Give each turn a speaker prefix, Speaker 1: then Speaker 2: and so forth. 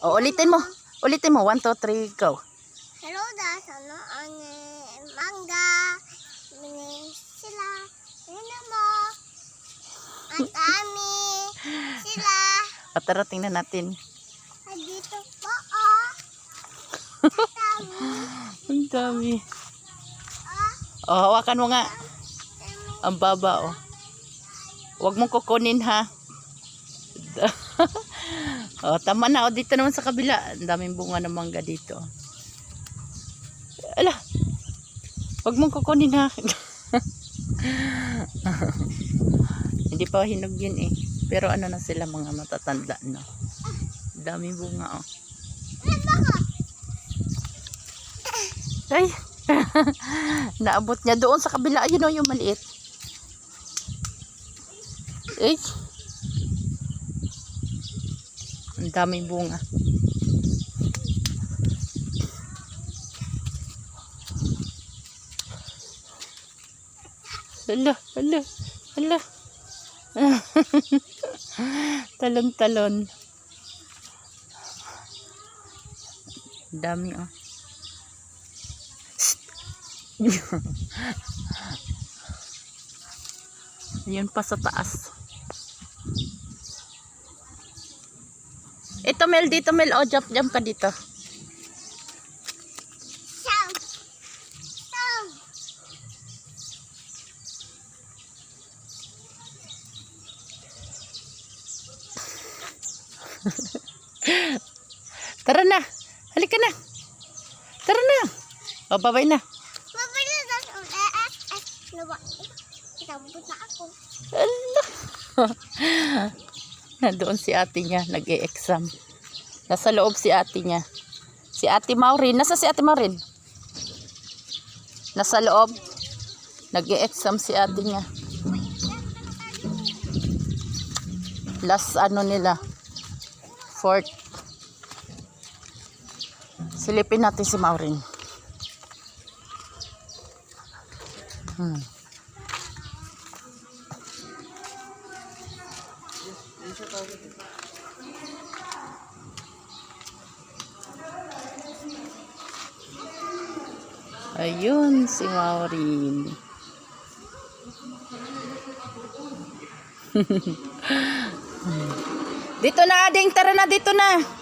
Speaker 1: O, ulitin mo. Ulitin mo. 1, 2, 3, go.
Speaker 2: Hello guys, ano ang mangga? Sila, ano mo? Ang dami sila.
Speaker 1: At tara, tingnan natin.
Speaker 2: Dito po, oh. Ang dami.
Speaker 1: Ang dami.
Speaker 2: Oh,
Speaker 1: O, hawakan mo nga. Ang baba, o. Huwag mong kukunin, ha. O, tama na. O, dito naman sa kabila. Ang daming bunga ng mangga dito. Ala. Huwag mong kukunin, ha. Hindi pa hinog yun, eh. Pero ano na sila, mga matatanda, no. Daming bunga, o. Ay. Naabot niya doon sa kabila. Ayun, o, yung maliit. Eh. Ang daming bunga. Hala, hala, hala. Talon-talon. Dami, oh. Yun pa sa taas. Ito, Mel, dito, Mel. O, jump ka dito.
Speaker 2: sound. Sound.
Speaker 1: Tara na. Halika na. Tara na. O, babay na.
Speaker 2: Mabili na sa nawa. Itambot na ako.
Speaker 1: Ala. Nandoon si ate niya, nag-e-exam. Nasa loob si ate niya. Si ate Maureen. Nasa si ate Maureen? Nasa loob. Nag-e-exam si ate niya. Last ano nila. 4th. Silipin natin si Maureen. Ayun si Maureen. Dito na, Ading. Tara na, dito na.